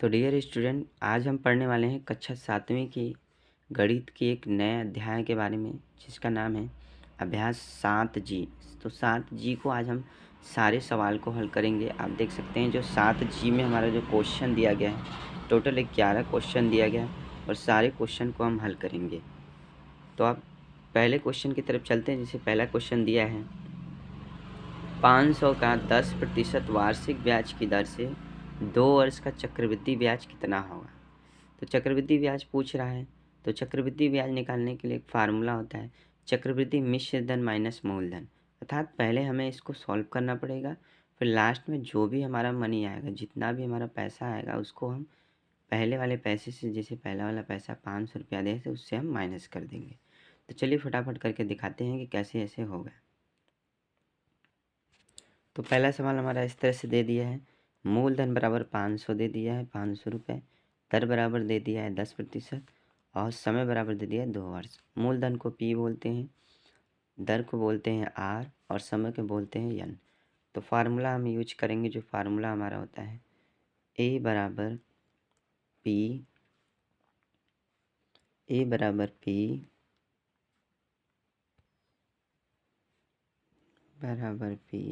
तो dear student, आज हम पढ़ने वाले हैं कक्षा 7वीं की गणित के एक नए अध्याय के बारे में, जिसका नाम है अभ्यास 7G। तो 7G को आज हम सारे सवाल को हल करेंगे। आप देख सकते हैं जो 7G में हमारा जो क्वेश्चन दिया गया है, टोटल 11 क्वेश्चन दिया गया है और सारे क्वेश्चन को हम हल करेंगे। तो आप पहले क्वेश्चन की तरफ चलते हैं। जैसे पहला क्वेश्चन दिया है, 500 का 10% वार्षिक ब्याज की दर से 2 वर्ष का चक्रवृद्धि ब्याज कितना होगा। तो चक्रवृद्धि ब्याज पूछ रहा है, तो चक्रवृद्धि ब्याज निकालने के लिए एक फार्मूला होता है, चक्रवृद्धि मिश्र धन माइनस मूलधन। अर्थात पहले हमें इसको सॉल्व करना पड़ेगा, फिर लास्ट में जो भी हमारा मनी आएगा, जितना भी हमारा पैसा आएगा, उसको हम पहले वाले पैसे से, जैसे पहला वाला पैसा 500 रुपया दे थे, उससे हम माइनस कर देंगे। तो चलिए फटाफट करके दिखाते हैं कि कैसे ऐसे होगा। तो पहला सवाल हमारा इस तरह से दे दिया है, मूलधन बराबर 500 दे दिया है, 500 रुपये। दर बराबर दे दिया है 10% और समय बराबर दे दिया है 2 वर्ष। मूलधन को P बोलते हैं, दर को बोलते हैं R और समय को बोलते हैं N। तो फार्मूला हम यूज करेंगे, जो फार्मूला हमारा होता है A बराबर P बराबर P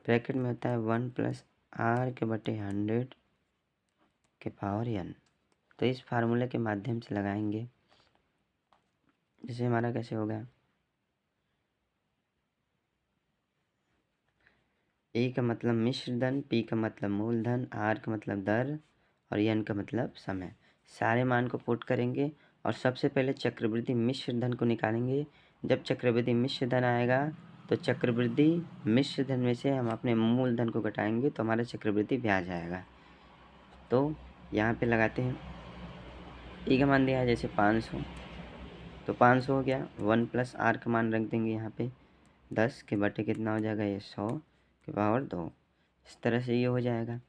ब्रैकेट में होता है 1 + R/100 के पावर N। तो इस फार्मूले के माध्यम से लगाएंगे, जैसे हमारा कैसे होगा, ए का मतलब मिश्र धन, पी का मतलब मूलधन, आर का मतलब दर और एन का मतलब समय। सारे मान को पुट करेंगे और सबसे पहले चक्रवृद्धि मिश्र धन को निकालेंगे। जब चक्रवृद्धि मिश्र धन आएगा तो चक्रवृद्धि मिश्र धन में से हम अपने मूलधन को घटाएंगे, तो हमारा चक्रवृद्धि ब्याज आएगा। तो यहाँ पे लगाते हैं, ए का मान दिया है जैसे 500, तो 500 हो गया। 1 + R का मान रख देंगे यहाँ पे, 10 के बटे कितना हो जाएगा, ये 100 के पावर 2। इस तरह से ये हो जाएगा।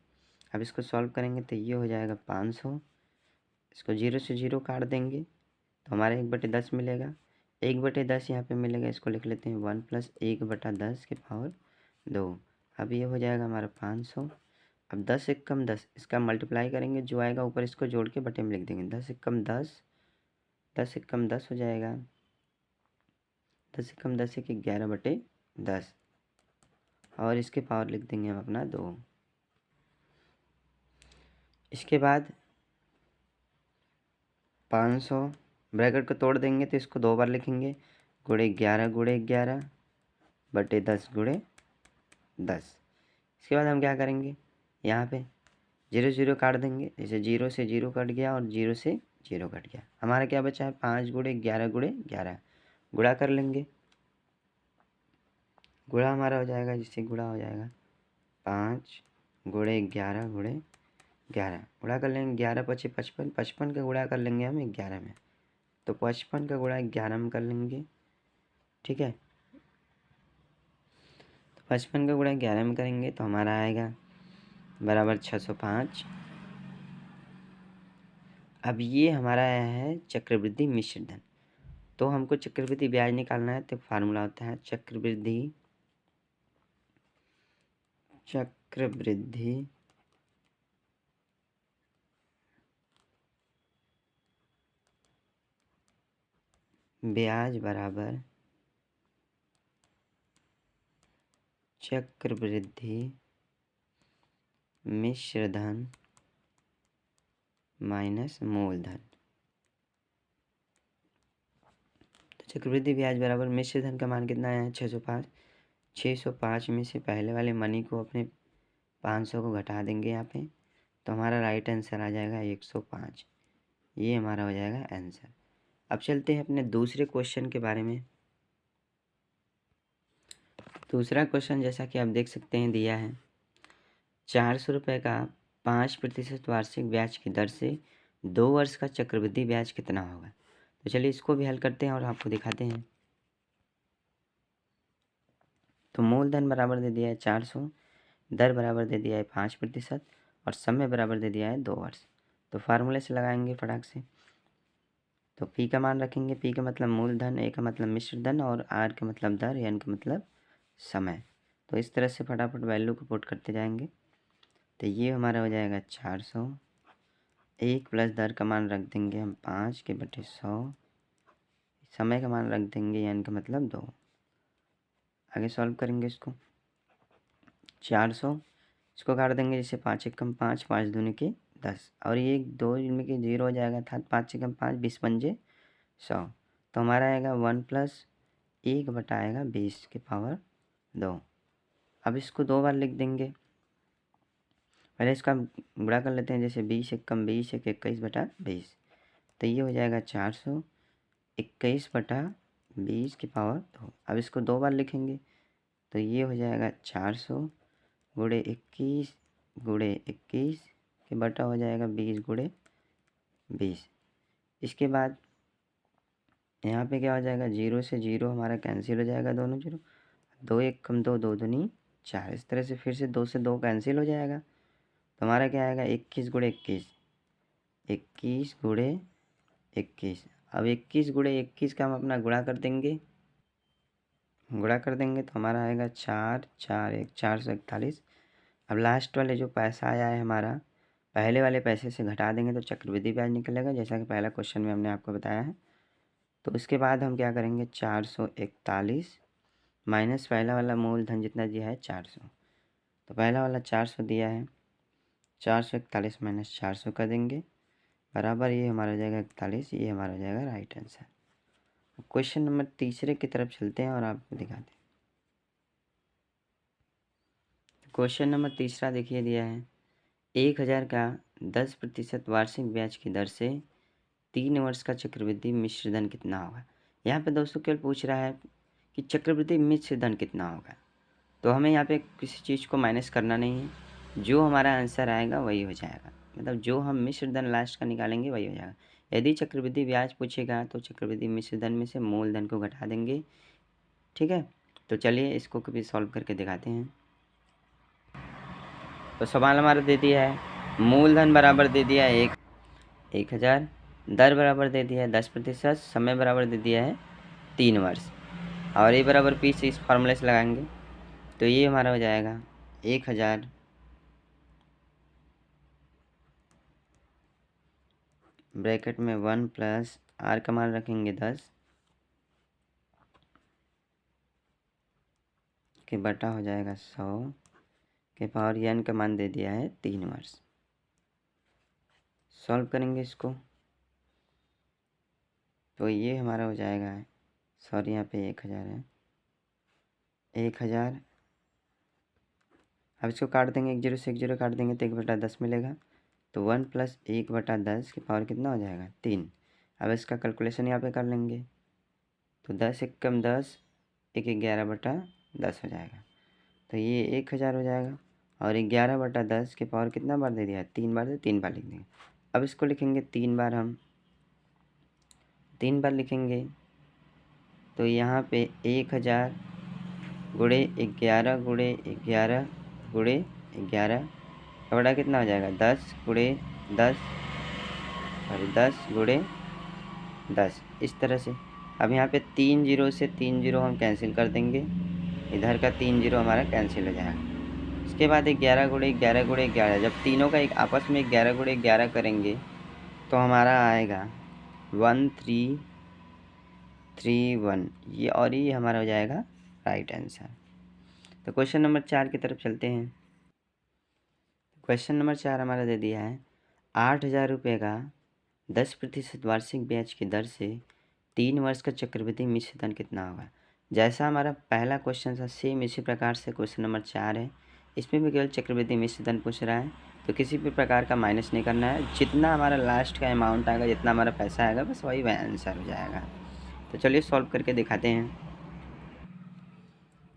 अब इसको सॉल्व करेंगे तो ये हो जाएगा 500, इसको 0 से 0 काट देंगे तो हमारा 1/10 मिलेगा। 1/10 यहाँ पे मिलेगा, इसको लिख लेते हैं 1 + 1/10 के पावर 2। अब ये हो जाएगा हमारा 500। अब 10 एकम 10, इसका मल्टीप्लाई करेंगे, जो आएगा ऊपर इसको जोड़ के बटे में लिख देंगे। 10 एकम 10, 10 एकम 10 हो जाएगा, 10 एकम 10 एक 11/10 और इसके पावर लिख देंगे हम अपना 2। इसके बाद 500 ब्रैकेट को तोड़ देंगे तो इसको 2 बार लिखेंगे, गुणे 11 गुणे 11 बटे 10 गुणे 10। इसके बाद हम क्या करेंगे, यहाँ पे 0 0 काट देंगे, जैसे 0 से 0 कट गया और 0 से 0 कट गया। हमारा क्या बचा है, 5 गुणे 11 गुणे 11। गुणा कर लेंगे, गुणा हमारा हो जाएगा, जिससे गुणा हो जाएगा 5 गुणे 11 गुणे 11। गुणा कर लेंगे, 11 × 5 = 55, 55 का गुणा कर लेंगे हम 11 में, तो 55 का गुणा 11 में कर लेंगे। ठीक है, तो 55 का गुणा 11 में करेंगे तो हमारा आएगा बराबर 605। अब ये हमारा आया है चक्रवृद्धि मिश्र धन। तो हमको चक्रवृद्धि ब्याज निकालना है, तो फार्मूला होता है चक्रवृद्धि ब्याज बराबर चक्रवृद्धि मिश्र धन माइनस मूलधन। तो चक्रवृद्धि ब्याज बराबर मिश्र धन का मान कितना है, 605। 605 में से पहले वाले मनी को अपने 500 को घटा देंगे यहाँ पे, तो हमारा राइट आंसर आ जाएगा 105। ये हमारा हो जाएगा आंसर। अब चलते हैं अपने दूसरे क्वेश्चन के बारे में। दूसरा क्वेश्चन जैसा कि आप देख सकते हैं दिया है, 400 रुपये का 5% वार्षिक ब्याज की दर से 2 वर्ष का चक्रवृद्धि ब्याज कितना होगा। तो चलिए इसको भी हल करते हैं और आपको दिखाते हैं। तो मूलधन बराबर दे दिया है 400, दर बराबर दे दिया है 5% और समय बराबर दे दिया है 2 वर्ष। तो फार्मूले से लगाएंगे फटाक से। तो पी का मान रखेंगे, पी का मतलब मूलधन, ए का मतलब मिश्र धन और आर का मतलब दर, एन का मतलब समय। तो इस तरह से फटाफट वैल्यू को पुट करते जाएंगे। तो ये हमारा हो जाएगा 400। 1 प्लस दर का मान रख देंगे हम 5/100। समय का मान रख देंगे यानी का मतलब 2। आगे सॉल्व करेंगे इसको। 400 इसको काट देंगे, जैसे 5 एकम 5, 5 दूनी के 10, और ये 2 इनमें के 0 हो जाएगा था। 5 एकम 5, 20 पंजे 100। तो हमारा आएगा 1 प्लस 1 बटा आएगा 20 की पावर 2। अब इसको 2 बार लिख देंगे। पहले इसका गुणा कर लेते हैं, जैसे 20 एकम 20, 21 बटा 20। तो ये हो जाएगा 400 21 बटा 20 की पावर 2। अब इसको 2 बार लिखेंगे, तो ये हो जाएगा 400 गुणे 21 गुणे 21 के बटा हो जाएगा 20 गुणे 20। इसके बाद यहाँ पे क्या हो जाएगा, 0 से 0 हमारा कैंसिल हो जाएगा, दोनों 0। 2 एकम 2, 2 दूनी 4। इस तरह से फिर से 2 से 2 कैंसिल हो जाएगा। तो हमारा क्या आएगा, 21 गुणे 21, 21 गुणे 21। अब 21 गुणे 21 का हम अपना गुणा कर देंगे। गुणा कर देंगे तो हमारा आएगा 4, 4, 1, 441। अब लास्ट वाले जो पैसा आया है हमारा, पहले वाले पैसे से घटा देंगे तो चक्रवृद्धि ब्याज निकलेगा, जैसा कि पहला क्वेश्चन में हमने आपको बताया है। तो उसके बाद हम क्या करेंगे, 441 माइनस पहला वाला मूलधन जितना दिया है 400। तो पहला वाला 400 दिया है, 441 माइनस 400 कर देंगे, बराबर ये हमारा हो जाएगा 41। ये हमारा हो जाएगा राइट आंसर। क्वेश्चन नंबर तीसरे की तरफ चलते हैं और आपको दिखाते हैं। क्वेश्चन नंबर तीसरा देखिए दिया है, 1000 का 10% वार्षिक ब्याज की दर से 3 वर्ष का चक्रवृद्धि मिश्र धन कितना होगा। यहाँ पे दोस्तों केवल पूछ रहा है कि चक्रवृद्धि मिश्र धन कितना होगा। तो हमें यहाँ पे किसी चीज़ को माइनस करना नहीं है, जो हमारा आंसर आएगा वही हो जाएगा। मतलब जो हम मिश्र धन लास्ट का निकालेंगे वही हो जाएगा। यदि चक्रवृद्धि ब्याज पूछेगा तो चक्रवृद्धि मिश्र धन में से मूलधन को घटा देंगे। ठीक है, तो चलिए इसको कभी सॉल्व करके दिखाते हैं। तो सवाल हमारा दे दिया है, मूलधन बराबर दे दिया है 1000, दर बराबर दे दिया है 10%, समय बराबर दे दिया है 3 वर्ष, और ए बराबर पी से इस फॉर्मूले से लगाएंगे। तो ये हमारा हो जाएगा 1000 ब्रैकेट में 1 प्लस आर का मान रखेंगे 10 के बटा हो जाएगा 100 के पावर एन का मान दे दिया है 3 वर्ष। सॉल्व करेंगे इसको तो ये हमारा हो जाएगा, सॉरी यहाँ पे 1000 है, 1000। अब इसको काट देंगे, 1 0 से 1 0 काट देंगे तो 1/10 मिलेगा। तो 1 प्लस 1/10 की पावर कितना हो जाएगा 3। अब इसका कैलकुलेशन यहाँ पे कर लेंगे, तो 10 एकम 10, 11/10 हो जाएगा। तो ये 1000 हो जाएगा, और 11/10 के पावर कितना बार दे दिया है 3 बार, तो 3 बार लिख देंगे। अब इसको लिखेंगे 3 बार, हम 3 बार लिखेंगे तो यहाँ पे 1000 गुणे 11 गुणे 11 गुणे 11 का बड़ा कितना हो जाएगा 10 गुणे 10 और 10 गुणे 10, इस तरह से। अब यहाँ पे 3 0 से 3 0 हम कैंसिल कर देंगे, इधर का 3 0 हमारा कैंसिल हो जाएगा। इसके बाद 11 गुणे 11 गुणे 11, जब तीनों का एक आपस में 11 गुणे 11 करेंगे तो हमारा आएगा 1331। ये और ये हमारा हो जाएगा राइट आंसर। तो क्वेश्चन नंबर 4 की तरफ चलते हैं। क्वेश्चन नंबर 4 हमारा दे दिया है, 8000 रुपये का 10% वार्षिक ब्याज की दर से 3 वर्ष का चक्रवृद्धि मिश्र धन कितना होगा। जैसा हमारा पहला क्वेश्चन था सेम इसी प्रकार से क्वेश्चन नंबर 4 है। इसमें भी केवल चक्रवृद्धि मिश्र धन पूछ रहा है, तो किसी भी प्रकार का माइनस नहीं करना है। जितना हमारा लास्ट का अमाउंट आएगा, जितना हमारा पैसा आएगा, बस वही आंसर हो जाएगा। तो चलिए सॉल्व करके दिखाते हैं।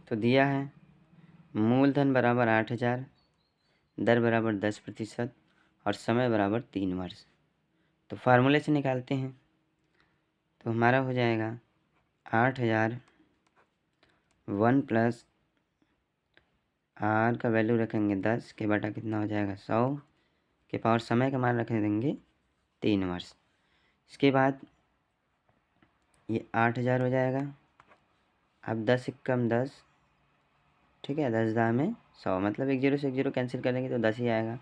तो दिया है मूलधन बराबर 8000, दर बराबर 10% और समय बराबर 3 वर्ष। तो फार्मूले से निकालते हैं। तो हमारा हो जाएगा 8000, 1 प्लस आर का वैल्यू रखेंगे 10 के बटा कितना हो जाएगा 100 के पावर समय का मान रख देंगे 3 वर्ष। इसके बाद ये 8000 हो जाएगा। अब 10 एकम 10, ठीक है, 10 10 में 100, मतलब एक जीरो से एक जीरो कैंसिल करेंगे तो 10 ही आएगा।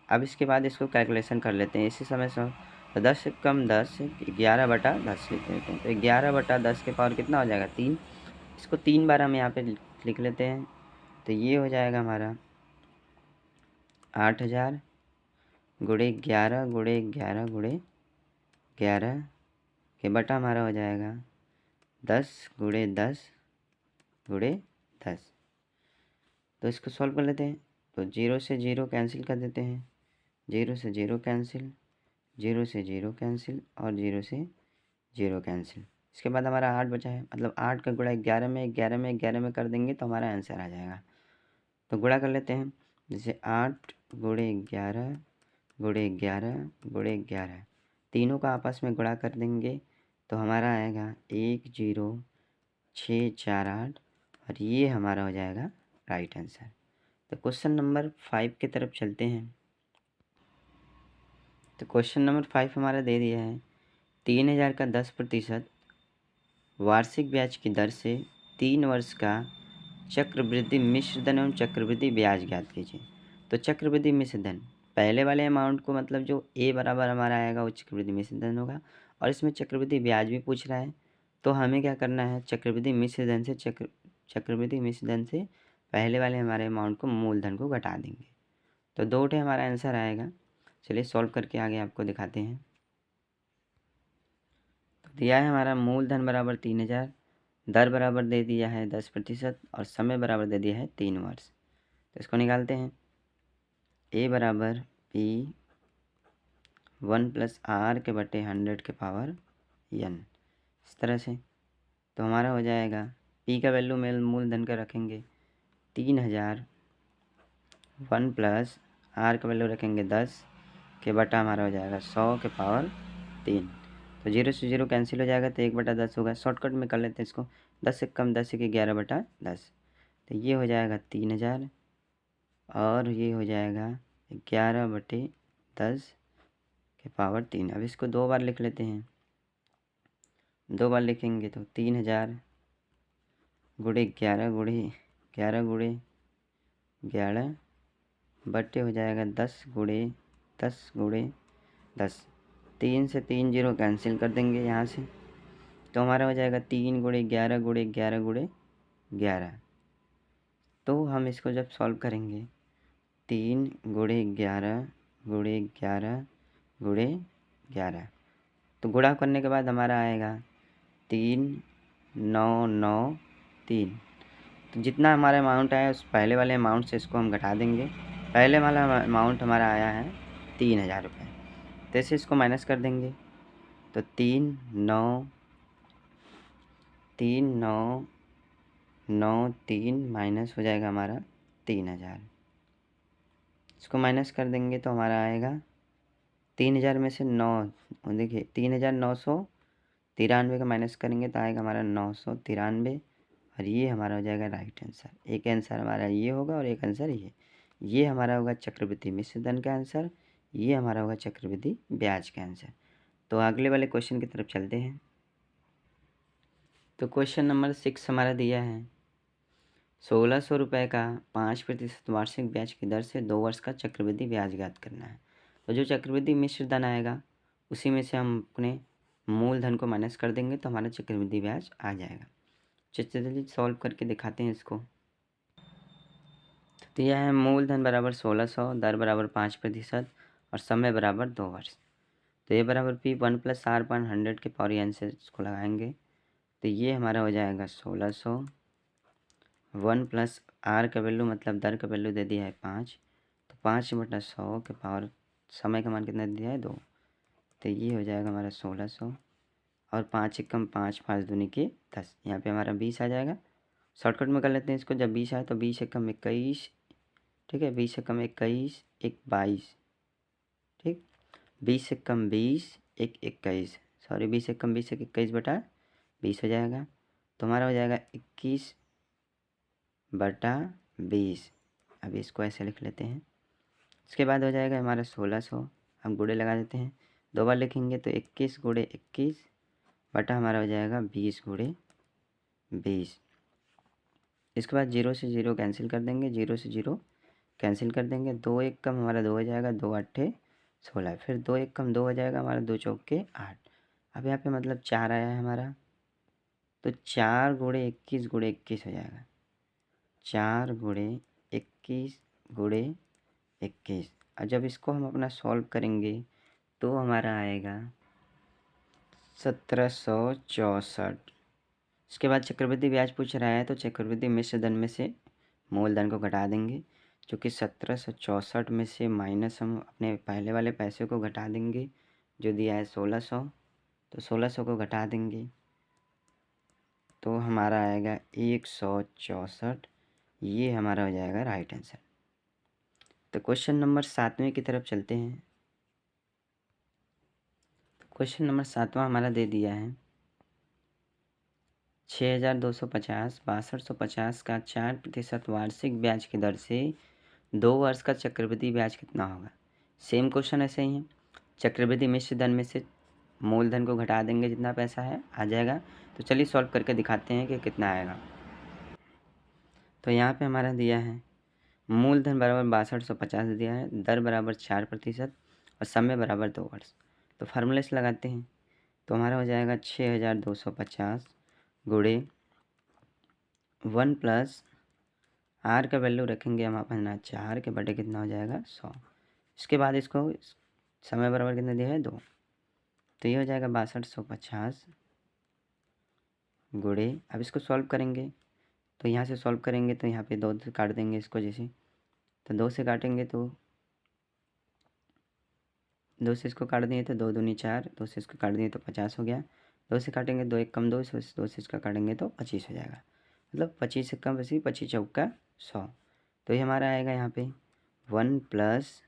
अब इसके बाद इसको कैलकुलेशन कर लेते हैं इसी समय से। तो 10 से कम 10, 11/10 लिख लेते हैं। तो 11/10 के पावर कितना हो जाएगा, 3। इसको 3 बार हम यहाँ पे लिख लेते हैं। तो ये हो जाएगा हमारा 8000 गुणे 11 गुणे 11 गुणे 11 के बटा हमारा हो जाएगा 10 गुणे 10 गुणे 10। तो इसको सॉल्व कर लेते हैं। तो 0 से 0 कैंसिल कर देते हैं, 0 से 0 कैंसिल, 0 से 0 कैंसिल और 0 से 0 कैंसिल। इसके बाद हमारा 8 बचा है, मतलब 8 का गुणा 11 में 11 में 11 में कर देंगे तो हमारा आंसर आ जाएगा। तो गुणा कर लेते हैं, जैसे 8 गुणे 11 गुणे 11 गुणे 11, तीनों का आपस में गुणा कर देंगे तो हमारा आएगा 10648 और ये हमारा हो जाएगा राइट आंसर। तो क्वेश्चन नंबर 5 की तरफ चलते हैं। तो क्वेश्चन नंबर 5 हमारा दे दिया है 3000 का 10% वार्षिक ब्याज की दर से 3 वर्ष का चक्रवृद्धि मिश्र धन एवं चक्रवृद्धि ब्याज ज्ञात कीजिए। तो चक्रवृद्धि मिश्र धन, पहले वाले अमाउंट को मतलब जो ए बराबर हमारा आएगा वो चक्रवृद्धि मिश्र धन होगा, और इसमें चक्रवृद्धि ब्याज भी पूछ रहा है। तो हमें क्या करना है, चक्रवृद्धि मिश्र धन से चक्रवृद्धि मिश्र धन से पहले वाले हमारे अमाउंट को मूलधन को घटा देंगे। तो 2 हमारा आंसर आएगा। चलिए सॉल्व करके आगे आपको दिखाते हैं। तो दिया है हमारा मूलधन बराबर 3000, दर बराबर दे दिया है 10% और समय बराबर दे दिया है 3 वर्ष। तो इसको निकालते हैं। ए बराबर पी 1 + r के बटे 100 के पावर n, इस तरह से। तो हमारा हो जाएगा पी का वैल्यू में मूलधन का रखेंगे 3000, 1 + r का वैल्यू रखेंगे 10 के बटा हमारा हो जाएगा 100 के पावर 3। तो 0 से 0 कैंसिल हो जाएगा तो 1/10 होगा। शॉर्टकट में कर लेते हैं इसको, 10 से कम 10 के 11/10। तो ये हो जाएगा 3000 और ये हो जाएगा 11/10 के पावर 3। अब इसको 2 बार लिख लेते हैं। 2 बार लिखेंगे तो 3000 गुणे 11 गुणे 11 गुणे 11 बटे हो जाएगा 10 गुणे 10 गुणे 10। 3 से 3 0 कैंसिल कर देंगे यहाँ से, तो हमारा हो जाएगा 3 गुणे 11 गुणे 11 गुणे 11। तो हम इसको जब सॉल्व करेंगे 3 गुणे 11 गुणे 11 गुणे 11, तो गुणा करने के बाद हमारा आएगा 3993। तो जितना हमारा अमाउंट आया उस पहले वाले अमाउंट से इसको हम घटा देंगे। पहले वाला अमाउंट हमारा आया है 3000 रुपये, तो ऐसे इसको माइनस कर देंगे। तो 3993 माइनस हो जाएगा हमारा 3000। इसको माइनस कर देंगे तो हमारा आएगा 3000 में से 9, देखिए 3993 का माइनस करेंगे तो आएगा हमारा 993, और ये हमारा हो जाएगा राइट आंसर। एक आंसर हमारा ये होगा और एक आंसर ये हमारा होगा चक्रवृद्धि मिश्र धन का आंसर, ये हमारा होगा चक्रवृद्धि ब्याज का आंसर। तो अगले वाले क्वेश्चन की तरफ चलते हैं। तो क्वेश्चन नंबर 6 हमारा दिया है 1600 रुपये का 5% वार्षिक ब्याज की दर से 2 वर्ष का चक्रवृद्धि ब्याज ज्ञात करना है। तो जो चक्रवृद्धि मिश्र धन आएगा उसी में से हम अपने मूलधन को माइनस कर देंगे तो हमारा चक्रवृद्धि ब्याज आ जाएगा। चलिए सॉल्व करके दिखाते हैं इसको। तो दिया है मूलधन बराबर 1600, दर बराबर 5% और समय बराबर 2 वर्ष। तो ये बराबर पी 1 + r/100 के पावर n से इसको लगाएंगे तो ये हमारा हो जाएगा 1600, 1 + r का वैल्यू मतलब दर का वैल्यू दे दिया है 5, तो 5/100 के पावर समय का मान कितना दे दिया है 2। तो ये हो जाएगा हमारा 1600 और 5 एकम 5, 5 दूनी के 10, यहाँ पे हमारा 20 आ जाएगा। शॉर्टकट में कर लेते हैं इसको, जब 20 आए तो 20 एकम 21, ठीक है, 20 एकम 21 1 22, ठीक, 20 एकम 20 1 21, सॉरी 20 एकम 20 1 21/20 हो जाएगा। तो हमारा हो जाएगा 21/20। अब इसको ऐसे लिख लेते हैं। इसके बाद हो जाएगा हमारा 1600, हम गुणे लगा देते हैं, 2 बार लिखेंगे तो 21 गुणे 21 बटा हमारा हो जाएगा 20 गुणे 20। इसके बाद 0 से 0 कैंसिल कर देंगे, 0 से 0 कैंसिल कर देंगे। 2 एक कम हमारा 2 हो जाएगा, 2 अट्ठे 16। फिर 2 एक कम 2 हो जाएगा हमारा, 2 चौके 8। अब यहाँ पे मतलब 4 आया है हमारा, तो 4 गुणे 21 गुणे 21 हो जाएगा। 4 गुणे 21 गुणे 21। और जब इसको हम अपना सॉल्व करेंगे तो हमारा आएगा 1764। इसके बाद चक्रवृद्धि ब्याज पूछ रहा है, तो चक्रवृद्धि मिश्र धन में से मूलधन को घटा देंगे, जो कि 1764 में से माइनस हम अपने पहले वाले पैसे को घटा देंगे जो दिया है 1600, तो 1600 को घटा देंगे तो हमारा आएगा 164। ये हमारा हो जाएगा राइट आंसर। तो क्वेश्चन नंबर 7वें की तरफ चलते हैं। क्वेश्चन नंबर 7वां हमारा दे दिया है 6250 6250 का 4% वार्षिक ब्याज की दर से 2 वर्ष का चक्रवृद्धि ब्याज कितना होगा। सेम क्वेश्चन ऐसे ही है। चक्रवृद्धि मिश्र धन में से मूलधन को घटा देंगे, जितना पैसा है आ जाएगा। तो चलिए सॉल्व करके दिखाते हैं कि कितना आएगा। तो यहाँ पे हमारा दिया है मूलधन बराबर 6250 दिया है, दर बराबर 4% और समय बराबर 2 वर्ष। तो फार्मूले से लगाते हैं, तो हमारा हो जाएगा 6250 गुणे 1 प्लस आर का वैल्यू रखेंगे हम अपना 4 के बटे कितना हो जाएगा 100। इसके बाद इसको समय बराबर कितना दिया है 2, तो ये हो जाएगा 6250 गुणे, अब इसको सॉल्व करेंगे तो यहाँ से सॉल्व करेंगे तो यहाँ पे 2 से काट देंगे इसको, जैसे तो 2 से काटेंगे तो 2 से इसको काट दिए तो 2 दूनी 4, 2 से इसको काट दिए तो 50 हो गया। 2 से काटेंगे 2 एक कम 2, 2 से इसका काटेंगे तो 25 हो जाएगा। मतलब 25 से कम 25, 25 चौका 100। तो ये हमारा आएगा यहाँ पे 1 प्लस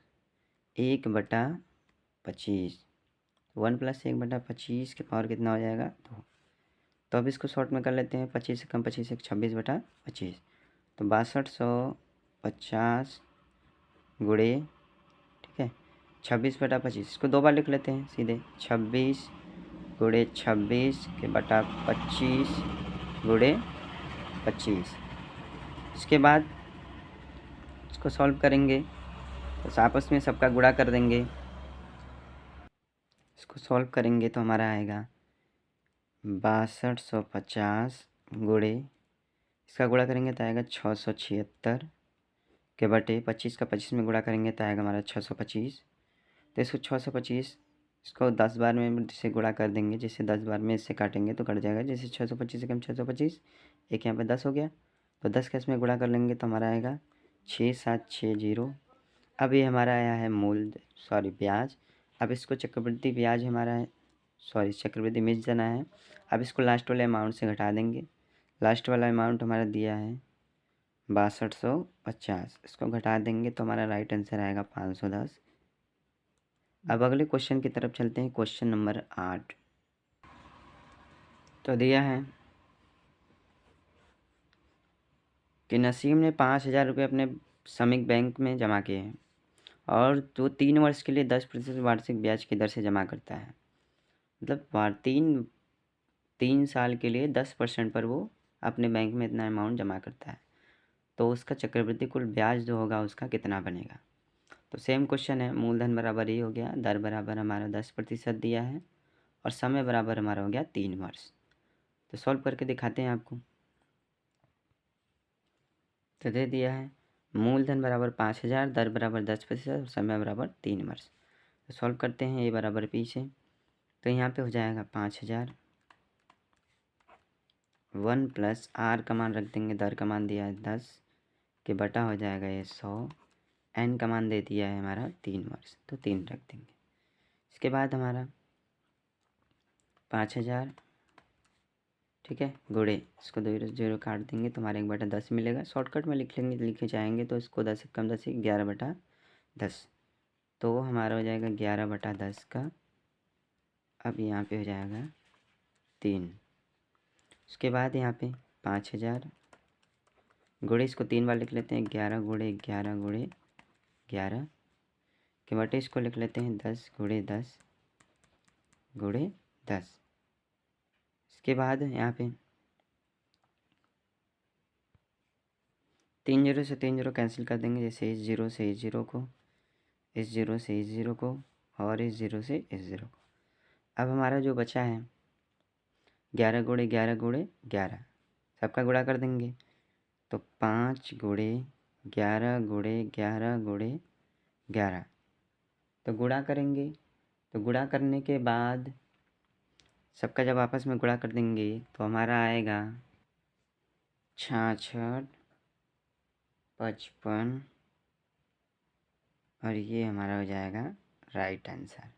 1/25। 1 प्लस 1/25 के पावर कितना हो जाएगा 2। तो अब इसको शॉर्ट में कर लेते हैं, 25 से कम 25 एक 26/25। तो 6250 गुणे, ठीक है, 26/25। इसको 2 बार लिख लेते हैं सीधे, 26 गुणे 26 के बटा 25 गुणे 25। इसके बाद इसको सॉल्व करेंगे तो आपस में सबका गुणा कर देंगे। इसको सॉल्व करेंगे तो हमारा आएगा 6250 गुणे, इसका गुणा करेंगे तो आएगा 676 के बटे 25 का 25 में गुणा करेंगे तो आएगा हमारा 625। तो इसको 625 इसको 10 बार में से गुणा कर देंगे, जैसे 10 बार में इससे काटेंगे तो कट जाएगा, जैसे 625 से कम 625, एक यहाँ पे 10 हो गया, तो 10 का इसमें गुणा कर लेंगे तो हमारा आएगा 6760। अब ये हमारा आया है ब्याज। अब इसको चक्रवृद्धि ब्याज हमारा है, चक्रवृद्धि मिश्र धन है। अब इसको लास्ट वाले अमाउंट से घटा देंगे। लास्ट वाला अमाउंट हमारा दिया है 6250, इसको घटा देंगे तो हमारा राइट आंसर आएगा 510। अब अगले क्वेश्चन की तरफ चलते हैं, क्वेश्चन नंबर 8। तो दिया है कि नसीम ने 5000 रुपये अपने श्रमिक बैंक में जमा किए हैं और जो 3 वर्ष के लिए 10% वार्षिक ब्याज की दर से जमा करता है। मतलब 3 साल के लिए 10% पर वो अपने बैंक में इतना अमाउंट जमा करता है, तो उसका चक्रवृद्धि कुल ब्याज जो होगा उसका कितना बनेगा। तो सेम क्वेश्चन है, मूलधन बराबर ये हो गया, दर बराबर हमारा 10% दिया है और समय बराबर हमारा हो गया 3 वर्ष। तो सॉल्व करके दिखाते हैं आपको। तो दे दिया है मूलधन बराबर 5000, दर बराबर 10% और समय बराबर 3 वर्ष। तो सॉल्व करते हैं, ए बराबर पी से, तो यहाँ पे हो जाएगा 5000, 1 प्लस आर का मान रख देंगे, दर का मान दिया है 10 के बटा हो जाएगा ये 100, एन का मान दे दिया है हमारा 3 वर्ष, तो 3 रख देंगे। इसके बाद हमारा 5000, ठीक है, गुणे इसको 2 0 काट देंगे तो हमारे 1/10 मिलेगा। शॉर्टकट में लिखे जाएंगे तो इसको 10 से कम 10 11/10, तो हमारा हो जाएगा 11/10 का, अब यहाँ पे हो जाएगा 3। उसके बाद यहाँ पे 5000 गुणे, इसको 3 बार लिख लेते हैं, 11 गुणे 11 गुणे 11 के बटे इसको लिख लेते हैं 10 गुणे 10 गुणे 10। इसके बाद यहाँ पे 3 जीरो से 3 जीरो कैंसिल कर देंगे, जैसे इस जीरो से इस जीरो को, इस जीरो से इस जीरो को, और इस जीरो से इस जीरो को। अब हमारा जो बचा है 11 गुणे 11 गुणे 11, सबका गुणा कर देंगे। तो 5 गुणे 11 गुणे 11 गुणे 11, तो गुणा करेंगे। तो गुणा करने के बाद सबका जब आपस में गुणा कर देंगे तो हमारा आएगा 66, 55, और ये हमारा हो जाएगा राइट आंसर।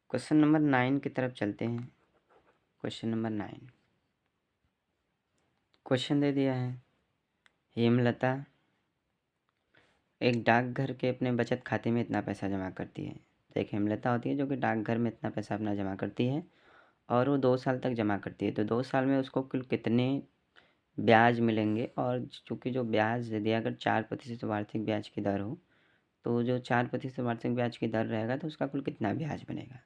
क्वेश्चन नंबर 9 की तरफ चलते हैं। क्वेश्चन नंबर 9 क्वेश्चन दे दिया है, हेमलता एक डाकघर के अपने बचत खाते में इतना पैसा जमा करती है। तो एक हेमलता होती है जो कि डाकघर में इतना पैसा अपना जमा करती है और वो 2 साल तक जमा करती है। तो 2 साल में उसको कुल कितने ब्याज मिलेंगे, और चूँकि जो ब्याज दे दिया, अगर 4% वार्षिक ब्याज की दर हो, तो जो 4% वार्षिक ब्याज की दर रहेगा तो उसका कुल कितना ब्याज बनेगा।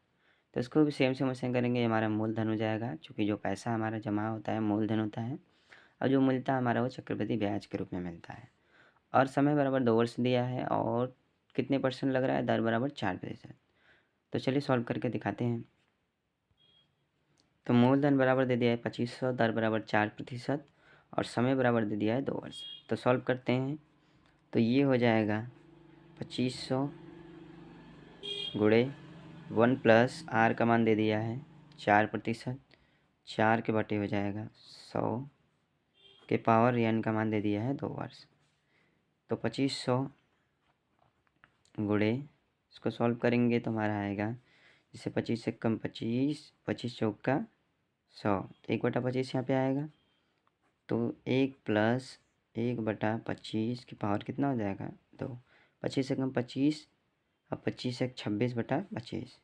तो इसको भी सेम समस्या करेंगे। हमारा मूलधन हो जाएगा, चूँकि जो पैसा हमारा जमा होता है मूलधन होता है, और जो मिलता है हमारा वो चक्रवृद्धि ब्याज के रूप में मिलता है। और समय बराबर 2 वर्ष दिया है, और कितने परसेंट लग रहा है, दर बराबर 4%। तो चलिए सॉल्व करके दिखाते हैं। तो मूलधन बराबर दे दिया है 2500, दर बराबर 4%, और समय बराबर दे दिया है 2 वर्ष। तो सॉल्व करते हैं। तो ये हो जाएगा 2500 गुणे 1 प्लस आर का मान दे दिया है 4%, 4 के बटे हो जाएगा 100 के पावर एन का मान दे दिया है 2 वर्ष। तो 2500 गुणे, इसको सॉल्व करेंगे तो हमारा आएगा, जैसे 25 से कम 25, 25 चौका 100, तो 1/25 यहाँ पे आएगा। तो 1 प्लस 1/25 की पावर कितना हो जाएगा 2। 25 से कम 25, अब 25 से 26/25,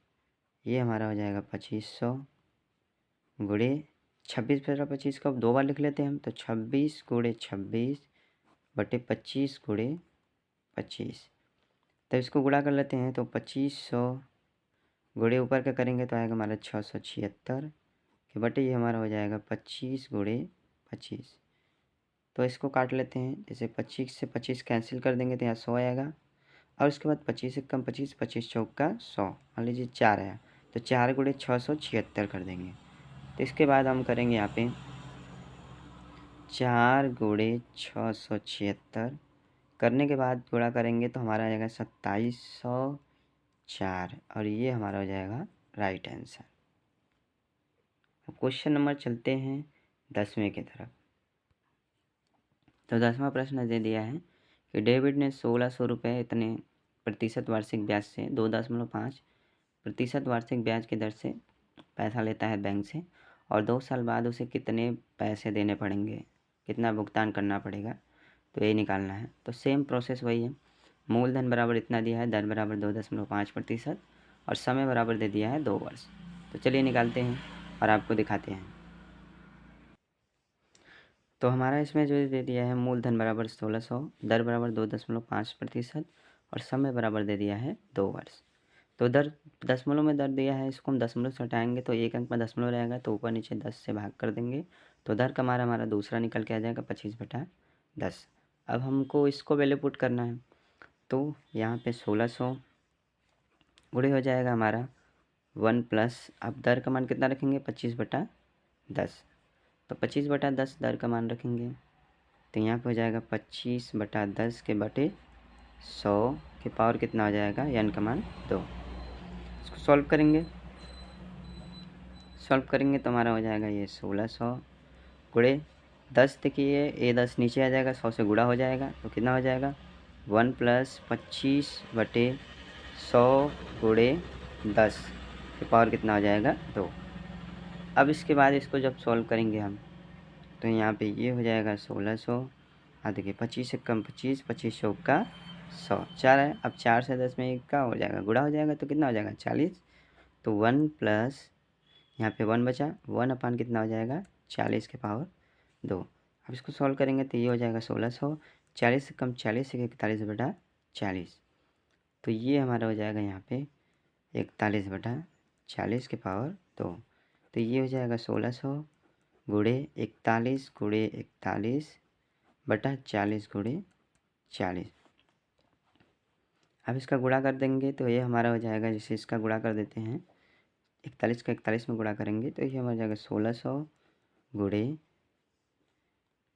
ये हमारा हो जाएगा 2500 गुणे 26/25 को अब 2 बार लिख लेते हैं हम। तो 26 गुणे 26/25 गुणे 25, तो इसको गुणा कर लेते हैं। तो 2500 गुणे ऊपर का करेंगे तो आएगा हमारा 676 के बटे ये हमारा हो जाएगा 25 गुणे 25। तो इसको काट लेते हैं, जैसे 25 से 25 कैंसिल कर देंगे तो यहाँ 100 आएगा, और उसके बाद 25 से कम 25, 25 चौका 100, मान लीजिए 4 आया, तो 4 गुणे 676 कर देंगे। तो इसके बाद हम करेंगे यहाँ पे 4 गुणे 676 करने के बाद गुणा करेंगे तो हमारा आ जाएगा 2704, और ये हमारा हो जाएगा राइट आंसर। अब क्वेश्चन नंबर चलते हैं 10वें की तरफ। तो 10वां प्रश्न दे दिया है कि डेविड ने 1600 रुपये इतने प्रतिशत वार्षिक ब्याज से 2.5% वार्षिक ब्याज की दर से पैसा लेता है बैंक से, और 2 साल बाद उसे कितने पैसे देने पड़ेंगे, कितना भुगतान करना पड़ेगा, तो ये निकालना है। तो सेम प्रोसेस वही है, मूलधन बराबर इतना दिया है, दर बराबर 2.5%, और समय बराबर दे दिया है 2 वर्ष। तो चलिए निकालते हैं और आपको दिखाते हैं। तो हमारा इसमें जो दे दिया है, मूलधन बराबर 1600, दर बराबर 2.5%, और समय बराबर दे दिया है 2 वर्ष। तो दर दशमलव में दर दिया है, इसको हम दशमलव से हटाएंगे तो एक अंक में दशमलव रहेगा, तो ऊपर नीचे 10 से भाग कर देंगे, तो दर का हमारा दूसरा निकल के आ जाएगा 25/10। अब हमको इसको वैल्यू पुट करना है, तो यहाँ पे 1600 गुणे हो जाएगा हमारा 1 प्लस, अब दर का मान कितना रखेंगे 25/10, तो 25/10 दर का मान रखेंगे, तो यहाँ पे हो जाएगा 25/10 के बटे 100 के पावर कितना हो जाएगा, n का मान 2। इसको सॉल्व करेंगे तो हमारा हो जाएगा ये 1600 गुणे 10, देखिए ये 10 नीचे आ जाएगा, 100 से गुणा हो जाएगा, तो कितना हो जाएगा 1 प्लस 25/100 गुणे 10 के पावर कितना हो जाएगा 2। अब इसके बाद इसको जब सॉल्व करेंगे हम, तो यहाँ पे ये हो जाएगा 1600, देखिए 25 से कम 25, 25 चौका 100, 4 है, अब 4 से 10 में क्या हो जाएगा, गुणा हो जाएगा, तो कितना हो जाएगा 40। तो 1 प्लस यहाँ पे 1 बचा, 1 अपान कितना हो जाएगा 40 के पावर 2। अब इसको सॉल्व करेंगे तो ये हो जाएगा 1600, 40 से कम 40 से 41/40, तो ये हमारा हो जाएगा यहाँ पे 41/40 के पावर 2। तो ये हो जाएगा 1600 गुणे 41 गुणे 41 बटा 40 गुणे 40। अब इसका गुणा कर देंगे तो ये हमारा हो जाएगा, जैसे इसका गुणा कर देते हैं 41 का 41 में गुणा करेंगे तो ये हमारा जाएगा 1600 गुणे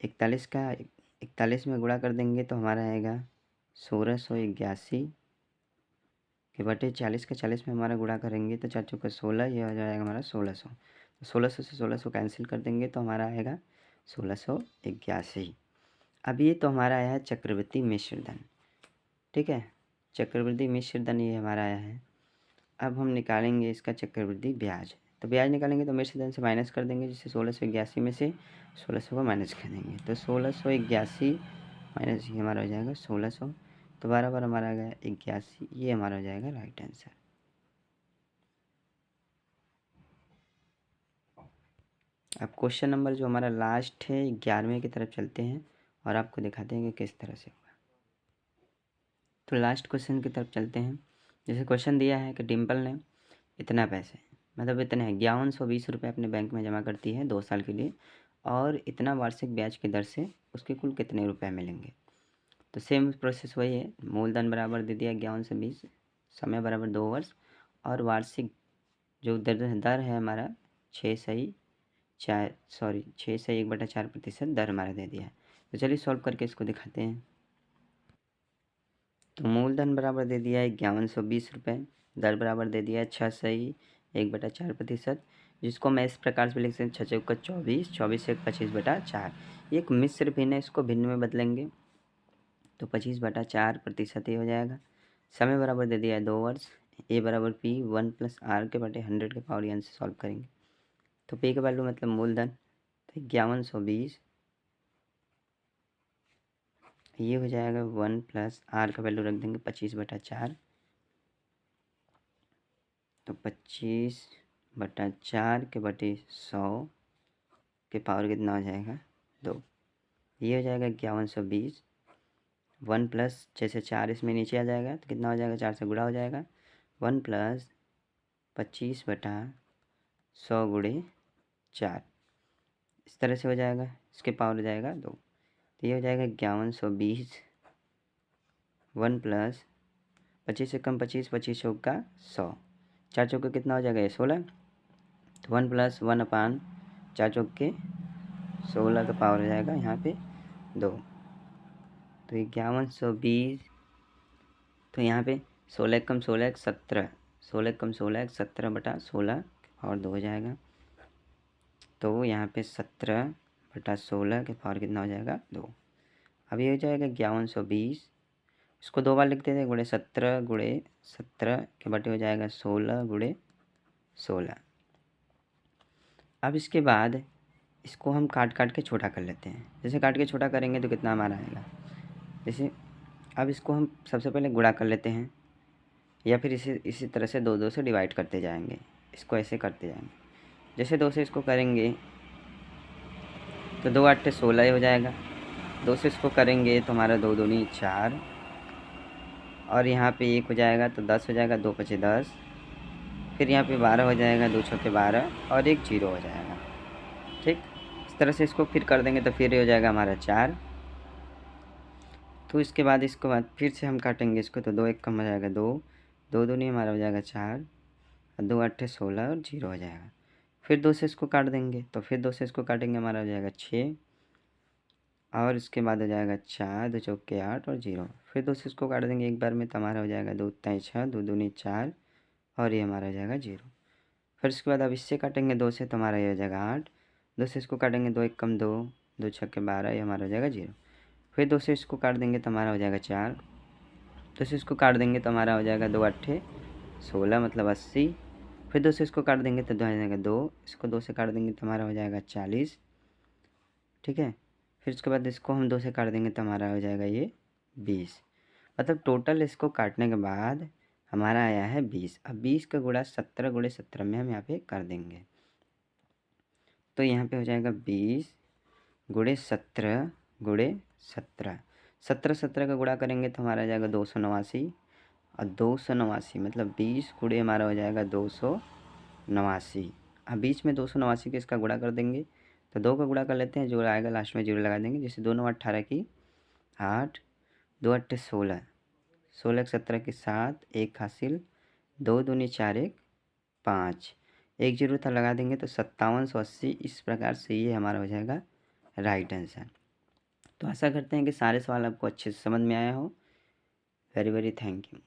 41 का 41 में गुणा कर देंगे तो हमारा आएगा 1681 के बटे 40 का 40 में हमारा गुणा करेंगे तो 4 चौका 16, ये हो जाएगा हमारा 1600। तो 1600 से 1600 कैंसिल कर देंगे तो हमारा आएगा 1681। अब ये तो हमारा आया है चक्रवृद्धि मिश्र धन, ठीक है, चक्रवृद्धि मिश्र धन ये हमारा आया है। अब हम निकालेंगे इसका चक्रवृद्धि ब्याज। तो ब्याज निकालेंगे तो मिश्र धन से माइनस कर देंगे, जिससे 1681 में से 1600 को माइनस कर देंगे तो 1681 माइनस ये हमारा हो जाएगा 1600। तो बराबर हमारा आ गया 81, ये हमारा हो जाएगा राइट आंसर। अब क्वेश्चन नंबर जो हमारा लास्ट है 11वें की तरफ चलते हैं और आपको दिखाते हैं कि किस तरह से होगा। तो लास्ट क्वेश्चन की तरफ चलते हैं। जैसे क्वेश्चन दिया है कि डिम्पल ने इतना पैसे, मतलब इतने 5120 रुपये अपने बैंक में जमा करती है 2 साल के लिए और इतना वार्षिक ब्याज की दर से उसके कुल कितने रुपए मिलेंगे। तो सेम प्रोसेस वही है, मूलधन बराबर दे दिया 5120, समय बराबर 2 वर्ष और वार्षिक जो दर है हमारा 6/1/4% दर हमारा दे दिया है। तो चलिए सॉल्व करके इसको दिखाते हैं। तो मूलधन बराबर दे दिया है 5120 रुपये, दर बराबर दे दिया है 6/1/4%, जिसको मैं इस प्रकार से लिख सकते हैं 6 चौका 24, 24 से 25/4। ये एक मिश्र भिन्न है, इसको भिन्न में बदलेंगे तो 25/4% ही हो जाएगा। समय बराबर दे दिया है 2 वर्ष, ए बराबर पी 1 + r के बटे 100 के पावर n से सॉल्व करेंगे। तो पी का वैल्यू मतलब मूलधन तो 5120, ये हो जाएगा 1 + r का वैल्यू रख देंगे 25/4, तो 25/4 के बटे 100 के पावर कितना हो जाएगा 2, ये हो जाएगा 5120। 1 + 6 से 4 इसमें नीचे आ जाएगा तो कितना हो जाएगा, 4 से गुणा हो जाएगा, 1 + 25/100 गुणे 4, इस तरह से हो जाएगा, इसके पावर हो जाएगा 2। तो ये हो जाएगा 5120, 1 + 25 से कम 25, 25 चौका 100, 4 चौके कितना हो जाएगा ये 16, तो 1 + 1/4 चौके 16 का पावर हो जाएगा यहाँ पे 2। तो 5120, तो यहाँ पे 16 कम 16 17, 16 कम 16 17/16 और 2 हो जाएगा। तो यहाँ पे 17/16 के पावर कितना हो जाएगा 2। अब ये हो जाएगा 5120, इसको 2 बार लिखते थे, गुणे 17 के बटे हो जाएगा 16 गुणे 16। अब इसके बाद इसको हम काट के छोटा कर लेते हैं। जैसे काट के छोटा करेंगे तो कितना हमारा आएगा, जैसे अब इसको हम सबसे पहले गुणा कर लेते हैं या फिर इसी तरह से 2 से डिवाइड करते जाएंगे, इसको ऐसे करते जाएंगे। जैसे 2 से इसको करेंगे तो 2 8 16 हो जाएगा, 2 से इसको करेंगे तो हमारा 2 दूनी 4 और यहाँ पे 1 हो जाएगा तो 10 हो जाएगा, 2 5 10, फिर यहाँ पे 12 हो जाएगा, 2 6 12 और 1 0 हो जाएगा। ठीक, इस तरह से इसको फिर कर देंगे तो फिर ये हो जाएगा हमारा 4। तो इसके बाद फिर से हम काटेंगे इसको तो 2 1 कम हो जाएगा 2, 2 दूनी हमारा हो जाएगा 4 और 2 8 16 और 0 हो जाएगा। फिर 2 से इसको काट देंगे तो फिर 2 से इसको काटेंगे हमारा हो जाएगा 6 और इसके बाद हो जाएगा 4, 2 चौके 8 और 0, फिर 2 से इसको काट देंगे एक बार में तो हमारा हो जाएगा 2 3 6, 2 दूनी 4 और ये हमारा हो जाएगा 0। फिर इसके बाद अब इससे काटेंगे 2 से तो हमारा ये हो जाएगा 8, 2 से इसको काटेंगे 2 1 कम 2, 2 6 12, ये हमारा हो जाएगा 0। फिर 2 से इसको काट देंगे तो हमारा हो जाएगा 4, 2 से इसको काट देंगे तो हमारा हो जाएगा 2 8 16 मतलब 80, फिर 2 से इसको काट देंगे तो 2 हो जाएगा 2, इसको 2 से काट देंगे तो हमारा हो जाएगा 40। ठीक है, फिर उसके बाद इसको हम 2 से काट देंगे तो हमारा हो जाएगा ये 20। मतलब टोटल इसको काटने के बाद हमारा आया है 20। अब 20 का गुणा 17 गुणे 17 में हम यहाँ पे कर देंगे तो यहाँ पे हो जाएगा 20 गुणे 17 गुणे 17, 17 का गुणा करेंगे तो हमारा आ जाएगा 289 और 289 मतलब 20 गुणे हमारा हो जाएगा 289। अब बीच में 289 के इसका गुणा कर देंगे तो 2 का गुणा कर लेते हैं, जो आएगा लास्ट में 0 लगा देंगे। जैसे 2 9 18 की 8, 2 8 16, 16 17 की 7, 1 हासिल, 2 दूनी 4 1 5, 1 0 था लगा देंगे तो 5780। इस प्रकार से ये हमारा हो जाएगा राइट आंसर। तो आशा करते हैं कि सारे सवाल आपको अच्छे से समझ में आया हो। Very very thank you.